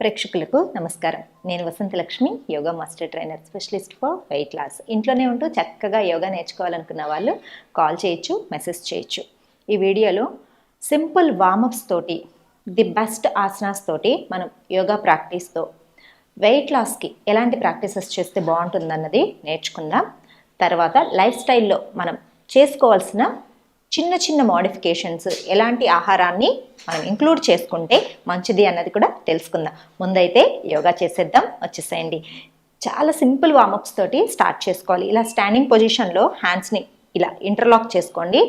ప్రేక్షకులకు నమస్కారం. నేను Vasanthalakshmi, yoga master trainer, specialist for weight loss. ఇంట్లోనే ఉంటూ చక్కగా యోగా నేర్చుకోవాలనుకున్న వాళ్ళు కాల్ చేయొచ్చు, మెసేజ్ చేయొచ్చు. ఈ వీడియోలో సింపుల్ వార్మప్స్ తోటి, ది బెస్ట్ ఆసనాస్ తోటి మనం యోగా ప్రాక్టీస్తో వెయిట్ లాస్కి ఎలాంటి ప్రాక్టీసెస్ చేస్తే బాగుంటుందన్నది నేర్చుకుందాం. తర్వాత లైఫ్ స్టైల్లో మనం చేసుకోవాల్సిన చిన్న చిన్న మోడిఫికేషన్స్, ఎలాంటి ఆహారాన్ని మనం ఇంక్లూడ్ చేసుకుంటే మంచిది అన్నది కూడా తెలుసుకుందాం. ముందైతే యోగా చేసేద్దాం, వచ్చేసేయండి. చాలా సింపుల్ వార్మప్స్ తోటి స్టార్ట్ చేసుకోవాలి. ఇలా స్టాండింగ్ పొజిషన్లో హ్యాండ్స్ని ఇలా ఇంటర్లాక్ చేసుకోండి.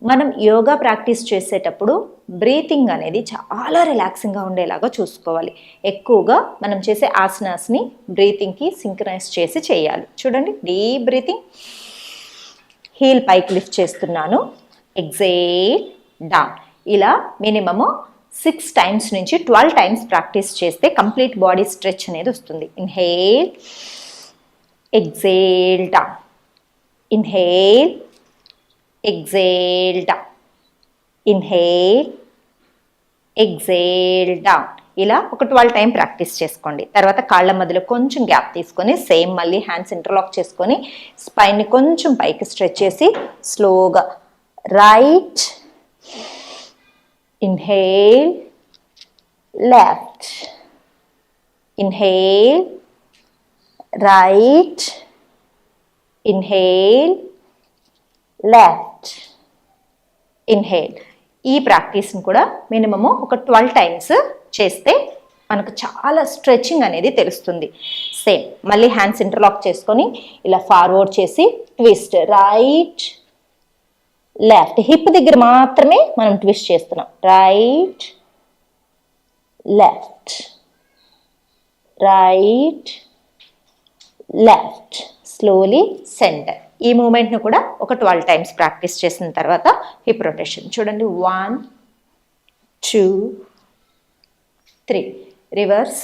మనం యోగా ప్రాక్టీస్ చేసేటప్పుడు బ్రీతింగ్ అనేది చాలా రిలాక్సింగ్గా ఉండేలాగా చూసుకోవాలి. ఎక్కువగా మనం చేసే ఆసనాస్ని బ్రీతింగ్కి సింక్రనైజ్ చేసి చేయాలి. చూడండి, డీప్ బ్రీతింగ్, హీల్ పైకి లిఫ్ట్ చేస్తున్నాను, ఎగ్జేల్ డౌన్. ఇలా మినిమము 6 టైమ్స్ నుంచి 12 టైమ్స్ ప్రాక్టీస్ చేస్తే కంప్లీట్ బాడీ స్ట్రెచ్ అనేది వస్తుంది. Inhale, exhale down, inhale, exhale down, inhale, exhale down. ఇలా ఒక 12 టైం ప్రాక్టీస్ చేసుకోండి. తర్వాత కాళ్ళ మధ్యలో కొంచెం గ్యాప్ తీసుకొని సేమ్ మళ్ళీ హ్యాండ్స్ ఇంటర్లాక్ చేసుకొని స్పైన్ని కొంచెం పైకి స్ట్రెచ్ చేసి స్లోగా right, inhale, left, inhale, right, inhale, left, inhale. ఈ ప్రాక్టీస్ని కూడా మినిమము ఒక 12 టైమ్స్ చేస్తే మనకు చాలా స్ట్రెచింగ్ అనేది తెలుస్తుంది. సేమ్ మళ్ళీ హ్యాండ్స్ ఇంటర్లాక్ చేసుకొని ఇలా ఫార్వర్డ్ చేసి ట్విస్ట్, రైట్, లెఫ్ట్. హిప్ దగ్గర మాత్రమే మనం ట్విస్ట్ చేస్తున్నాం. Right, left, right, left. Slowly centre. ఈ మూమెంట్ను కూడా ఒక 12 టైమ్స్ ప్రాక్టీస్ చేసిన తర్వాత హిప్ రొటేషన్ చూడండి. 1 2 3, రివర్స్,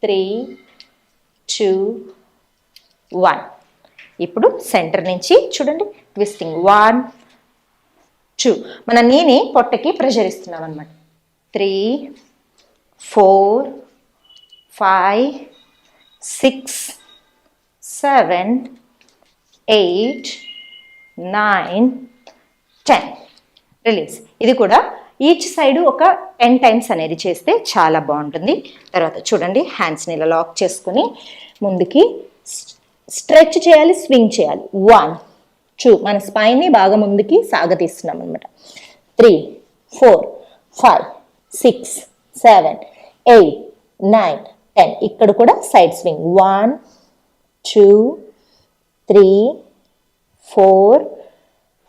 3 2 1. ఇప్పుడు సెంటర్ నుంచి చూడండి, ట్విస్టింగ్ 1 2. మన నీని పొట్టకి ప్రెషర్ ఇస్తున్నాం అనమాట. 3 4 5 6 7 8 9 10. రిలీజ్. ఇది కూడా ఈచ్ సైడ్ ఒక 10 టైమ్స్ అనేది చేస్తే చాలా బాగుంటుంది. తర్వాత చూడండి, హ్యాండ్స్ని ఇలా లాక్ చేసుకుని ముందుకి స్ట్రెచ్ చేయాలి, స్వింగ్ చేయాలి. 1 2, మన స్పైన్ని బాగా ముందుకి సాగతీస్తున్నాం అనమాట. 3 4 5 6 7 8 9 10. ఇక్కడ కూడా సైడ్ స్వింగ్. 1 2 3 4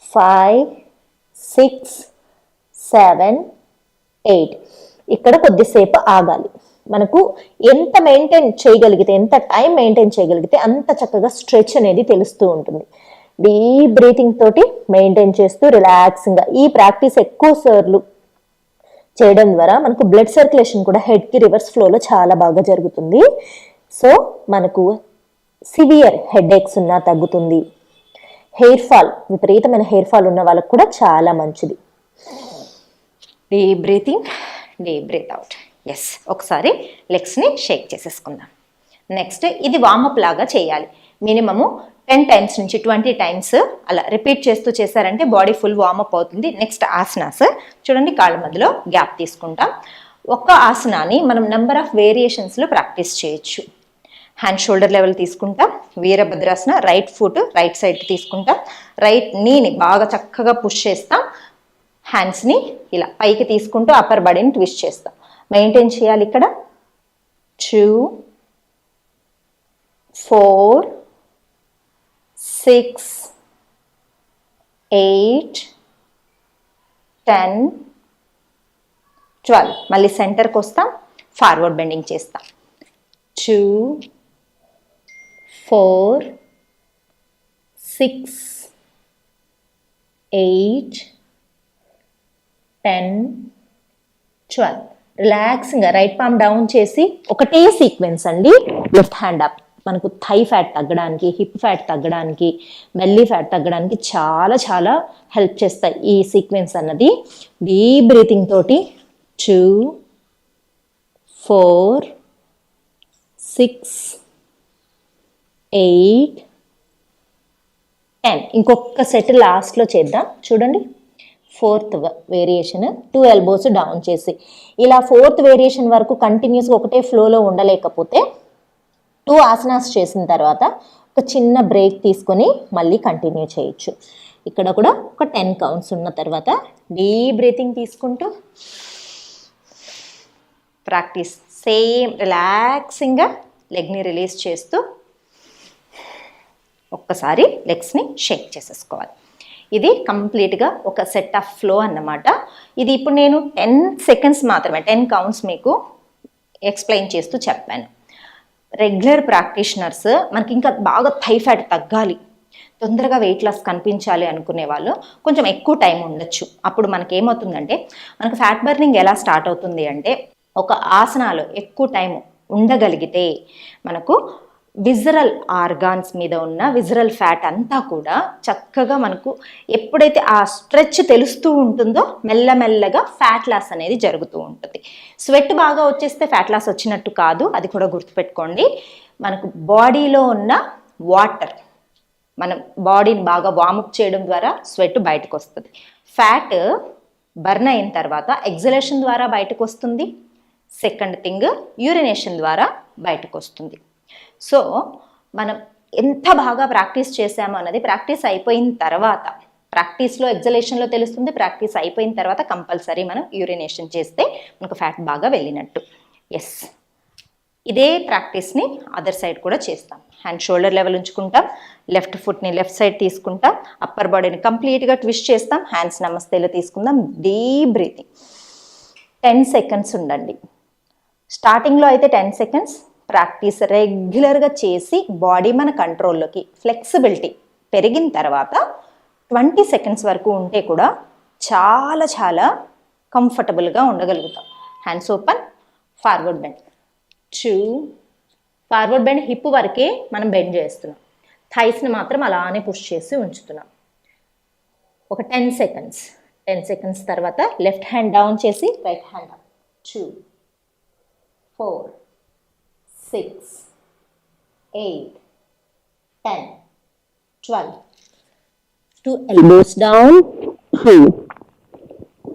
5 6 7 8. ఇక్కడ కొద్దిసేపు ఆగాలి. మనకు ఎంత మెయింటైన్ చేయగలిగితే, ఎంత టైం మెయింటైన్ చేయగలిగితే అంత చక్కగా స్ట్రెచ్ అనేది తెలుస్తూ ఉంటుంది. డీప్ బ్రీతింగ్ తోటి మెయింటైన్ చేస్తూ రిలాక్సింగ్గా ఈ ప్రాక్టీస్ ఎక్కువ సార్లు చేయడం ద్వారా మనకు బ్లడ్ సర్క్యులేషన్ కూడా హెడ్కి రివర్స్ ఫ్లోలో చాలా బాగా జరుగుతుంది. సో మనకు సివియర్ హెడేక్స్ ఉన్నా తగ్గుతుంది. హెయిర్ ఫాల్, విపరీతమైన హెయిర్ ఫాల్ ఉన్న వాళ్ళకు కూడా చాలా మంచిది. Deep breathing, deep breath out. Yes, ఒకసారి లెగ్స్ని షేక్ చేసేసుకుందాం. నెక్స్ట్ ఇది వార్మప్ లాగా చేయాలి. మినిమము 10 టైమ్స్ నుంచి 20 టైమ్స్ అలా రిపీట్ చేస్తూ చేశారంటే బాడీ ఫుల్ వార్మప్ అవుతుంది. నెక్స్ట్ ఆసనాస్ చూడండి, కాళ్ళ మధ్యలో గ్యాప్ తీసుకుంటాం. ఒక్క ఆసనాన్ని మనం నెంబర్ ఆఫ్ వేరియేషన్స్లో ప్రాక్టీస్ చేయొచ్చు. హ్యాండ్ షోల్డర్ లెవెల్ తీసుకుంటాం. వీరభద్రాసన, రైట్ ఫుట్ రైట్ సైడ్కి తీసుకుంటాం. రైట్ నీని బాగా చక్కగా పుష్ చేస్తాం. హ్యాండ్స్ని ఇలా పైకి తీసుకుంటూ అప్పర్ బాడీని ట్విస్ట్ చేస్తాం. మెయింటైన్ చేయాలి. ఇక్కడ 2 4 6 8 10 12. మళ్ళీ సెంటర్కి వస్తాం, ఫార్వర్డ్ బెండింగ్ చేస్తాం. 2 4 6 8 10 12. రిలాక్సింగ్గా రైట్ పామ్ డౌన్ చేసి ఒకటే సీక్వెన్స్ అండి. Left hand up. మనకు థై ఫ్యాట్ తగ్గడానికి, హిప్ ఫ్యాట్ తగ్గడానికి, బెల్లీ ఫ్యాట్ తగ్గడానికి చాలా చాలా హెల్ప్ చేస్తాయి ఈ సీక్వెన్స్ అన్నది. డీప్ బ్రీతింగ్ తోటి 2 4 6 8 10. ఇంకొక సెట్ లాస్ట్లో చేద్దాం. చూడండి, 4th వేరియేషన్ 2 ఎల్బోస్ డౌన్ చేసి ఇలా 4th వేరియేషన్ వరకు కంటిన్యూస్గా ఒకటే ఫ్లోలో ఉండలేకపోతే 2 ఆసనాస్ చేసిన తర్వాత ఒక చిన్న బ్రేక్ తీసుకొని మళ్ళీ కంటిన్యూ చేయొచ్చు. ఇక్కడ కూడా ఒక 10 కౌంట్స్ ఉన్న తర్వాత డీప్ బ్రీతింగ్ తీసుకుంటూ ప్రాక్టీస్ సేమ్ రిలాక్సింగ్గా లెగ్ని రిలీజ్ చేస్తూ ఒక్కసారి లెగ్స్ని షేక్ చేసేసుకోవాలి. ఇది కంప్లీట్గా ఒక సెట్ ఆఫ్ ఫ్లో అన్నమాట. ఇది ఇప్పుడు నేను 10 సెకండ్స్ మాత్రమే 10 కౌంట్స్ మీకు ఎక్స్ప్లెయిన్ చేస్తూ చెప్పాను. రెగ్యులర్ ప్రాక్టీషనర్స్ మనకి ఇంకా బాగా థై ఫ్యాట్ తగ్గాలి, తొందరగా వెయిట్ లాస్ కనిపించాలి అనుకునే వాళ్ళు కొంచెం ఎక్కువ టైం ఉండొచ్చు. అప్పుడు మనకి ఏమవుతుందంటే, మనకు ఫ్యాట్ బర్నింగ్ ఎలా స్టార్ట్ అవుతుంది అంటే, ఒక ఆసనాలు ఎక్కువ టైం ఉండగలిగితే మనకు విజరల్ ఆర్గాన్స్ మీద ఉన్న విజరల్ ఫ్యాట్ అంతా కూడా చక్కగా మనకు ఎప్పుడైతే ఆ స్ట్రెచ్ తెలుస్తూ ఉంటుందో మెల్లమెల్లగా ఫ్యాట్ లాస్ అనేది జరుగుతూ ఉంటుంది. స్వెట్ బాగా వచ్చేస్తే ఫ్యాట్ లాస్ వచ్చినట్టు కాదు, అది కూడా గుర్తుపెట్టుకోండి. మనకు బాడీలో ఉన్న వాటర్ మనం బాడీని బాగా వార్మప్ చేయడం ద్వారా స్వెట్ బయటకు వస్తుంది. ఫ్యాట్ బర్న్ అయిన తర్వాత ఎగ్జలేషన్ ద్వారా బయటకు వస్తుంది. సెకండ్ థింగ్, యూరినేషన్ ద్వారా బయటకు వస్తుంది. సో మనం ఎంత బాగా ప్రాక్టీస్ చేసామో అన్నది ప్రాక్టీస్ అయిపోయిన తర్వాత, ప్రాక్టీస్లో ఎగ్జలేషన్లో తెలుస్తుంది. ప్రాక్టీస్ అయిపోయిన తర్వాత కంపల్సరీ మనం యూరినేషన్ చేస్తే మనకు ఫ్యాట్ బాగా వెళ్ళినట్టు. ఎస్, ఇదే ప్రాక్టీస్ని అదర్ సైడ్ కూడా చేస్తాం. హ్యాండ్ షోల్డర్ లెవెల్ ఉంచుకుంటాం, లెఫ్ట్ ఫుట్ని లెఫ్ట్ సైడ్ తీసుకుంటాం, అప్పర్ బాడీని కంప్లీట్గా ట్విస్ట్ చేస్తాం, హ్యాండ్స్ నమస్తేలో తీసుకుందాం. డీప్ బ్రీతింగ్ 10 సెకండ్స్ ఉండండి. స్టార్టింగ్లో అయితే 10 సెకండ్స్ ప్రాక్టీస్ రెగ్యులర్గా చేసి బాడీ మన కంట్రోల్లోకి ఫ్లెక్సిబిలిటీ పెరిగిన తర్వాత 20 సెకండ్స్ వరకు ఉంటే కూడా చాలా చాలా కంఫర్టబుల్గా ఉండగలుగుతాం. Hands open, forward bend 2, forward bend hip వరకే మనం బెండ్ చేస్తున్నాం, థైస్ని మాత్రం అలానే పుష్ చేసి ఉంచుతున్నాం. ఒక 10 సెకండ్స్. 10 సెకండ్స్ తర్వాత లెఫ్ట్ హ్యాండ్ డౌన్ చేసి right hand up. 2 4 6 8 10 12. 2 elbows down. 3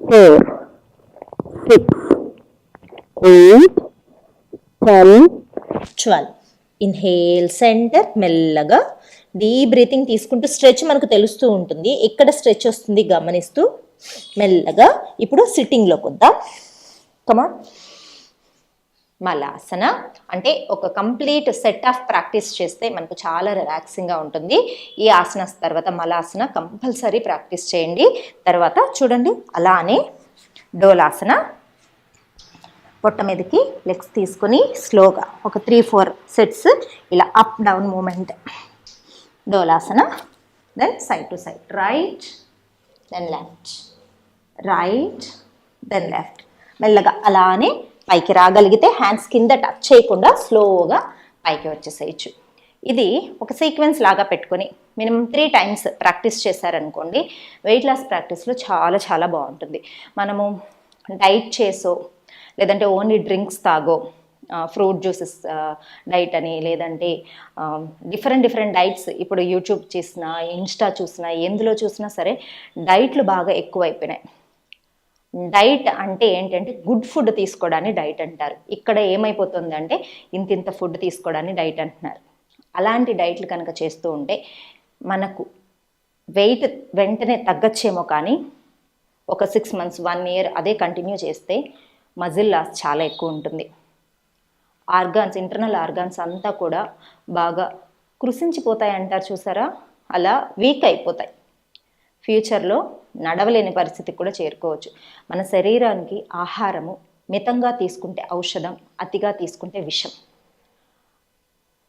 4 6 8 10 12. Inhale centre, మెల్లగా డీప్ బ్రీతింగ్ తీసుకుంటూ స్ట్రెచ్ మనకు తెలుస్తూ ఉంటుంది. ఎక్కడ స్ట్రెచ్ వస్తుంది గమనిస్తూ మెల్లగా ఇప్పుడు సిట్టింగ్లోకి వద్దాం. కమాన్. మలాసన అంటే ఒక కంప్లీట్ సెట్ ఆఫ్ ప్రాక్టీస్ చేస్తే మనకు చాలా రిలాక్సింగ్గా ఉంటుంది. ఈ ఆసనాస్ తర్వాత మలాసన కంపల్సరీ ప్రాక్టీస్ చేయండి. తర్వాత చూడండి, అలానే డోలాసన. పొట్ట మీదకి లెగ్స్ తీసుకొని స్లోగా ఒక 3-4 సెట్స్ ఇలా అప్ డౌన్ మూమెంట్. డోలాసన. Then side to side, right then left, right then left. మెల్లగా అలానే పైకి రాగలిగితే హ్యాండ్స్ కింద టచ్ చేయకుండా స్లోగా పైకి వచ్చేసేయచ్చు. ఇది ఒక సీక్వెన్స్ లాగా పెట్టుకొని మినిమం 3 టైమ్స్ ప్రాక్టీస్ చేశారనుకోండి, వెయిట్ లాస్ ప్రాక్టీస్లో చాలా చాలా బాగుంటుంది. మనము డైట్ చేసో లేదంటే ఓన్లీ డ్రింక్స్ తాగో, ఫ్రూట్ జ్యూసెస్ డైట్ అని, లేదంటే డిఫరెంట్ డైట్స్ ఇప్పుడు యూట్యూబ్ చూసినా ఇన్స్టా చూసినా ఎందులో చూసినా సరే డైట్లు బాగా ఎక్కువైపోయినాయి. డైట్ అంటే ఏంటంటే గుడ్ ఫుడ్ తీసుకోవడాన్ని డైట్ అంటారు. ఇక్కడ ఏమైపోతుంది అంటే ఇంత ఫుడ్ తీసుకోవడాన్ని డైట్ అంటున్నారు. అలాంటి డైట్లు కనుక చేస్తూ ఉంటే మనకు వెయిట్ వెంటనే తగ్గచ్చేమో, కానీ ఒక 6 months 1 year అదే కంటిన్యూ చేస్తే మజిల్ లాస్ చాలా ఎక్కువ ఉంటుంది. ఆర్గాన్స్, ఇంటర్నల్ ఆర్గాన్స్ అంతా కూడా బాగా కృషించిపోతాయి అంటారు చూసారా, అలా వీక్ అయిపోతాయి. ఫ్యూచర్లో నడవలేని పరిస్థితికి కూడా చేరుకోవచ్చు. మన శరీరానికి ఆహారము మితంగా తీసుకుంటే ఔషధం, అతిగా తీసుకుంటే విషం.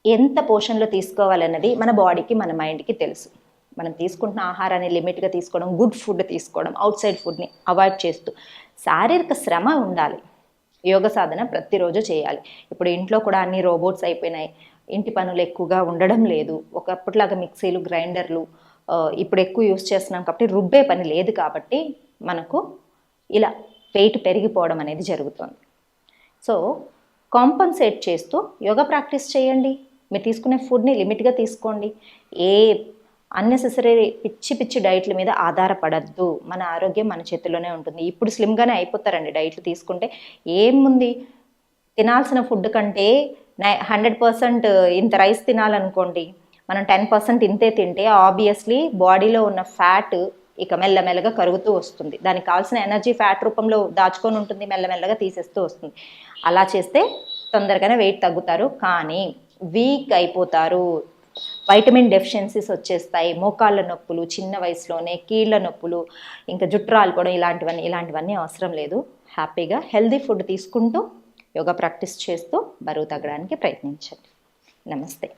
ఎంత పోషన్లో తీసుకోవాలన్నది మన బాడీకి మన మైండ్కి తెలుసు. మనం తీసుకుంటున్న ఆహారాన్ని లిమిట్గా తీసుకోవడం, గుడ్ ఫుడ్ తీసుకోవడం, అవుట్ సైడ్ ఫుడ్ని అవాయిడ్ చేస్తూ శారీరక శ్రమ ఉండాలి. యోగ సాధన ప్రతిరోజు చేయాలి. ఇప్పుడు ఇంట్లో కూడా అన్ని రోబోట్స్ అయిపోయినాయి, ఇంటి పనులు ఎక్కువగా ఉండడం లేదు. ఒకప్పటిలాగా మిక్సీలు, గ్రైండర్లు ఇప్పుడు ఎక్కువ యూస్ చేస్తున్నాం కాబట్టి రుబ్బే పని లేదు, కాబట్టి మనకు ఇలా వెయిట్ పెరిగిపోవడం అనేది జరుగుతుంది. సో కాంపన్సేట్ చేస్తూ యోగా ప్రాక్టీస్ చేయండి. మీరు తీసుకునే ఫుడ్ని లిమిట్గా తీసుకోండి. ఏ అన్నెసెసరీ పిచ్చి పిచ్చి డైట్ల మీద ఆధారపడద్దు. మన ఆరోగ్యం మన చేతిలోనే ఉంటుంది. ఇప్పుడు స్లిమ్గానే అయిపోతారండి డైట్లు తీసుకుంటే. ఏముంది, తినాల్సిన ఫుడ్ కంటే 100% ఇంత రైస్ తినాలనుకోండి, మనం 10% ఇంతే తింటే ఆబ్వియస్లీ బాడీలో ఉన్న ఫ్యాట్ ఇక మెల్లమెల్లగా కరుగుతూ వస్తుంది. దానికి కావాల్సిన ఎనర్జీ ఫ్యాట్ రూపంలో దాచుకొని ఉంటుంది, మెల్లమెల్లగా తీసేస్తూ వస్తుంది. అలా చేస్తే తొందరగానే వెయిట్ తగ్గుతారు, కానీ వీక్ అయిపోతారు. వైటమిన్ డెఫిషియన్సీస్ వచ్చేస్తాయి, మోకాళ్ళ నొప్పులు చిన్న వయసులోనే, కీళ్ళ నొప్పులు, ఇంకా జుట్టు రాలిపోవడం, ఇలాంటివన్నీ అవసరం లేదు. హ్యాపీగా హెల్దీ ఫుడ్ తీసుకుంటూ యోగా ప్రాక్టీస్ చేస్తూ బరువు తగ్గడానికి ప్రయత్నించండి. నమస్తే.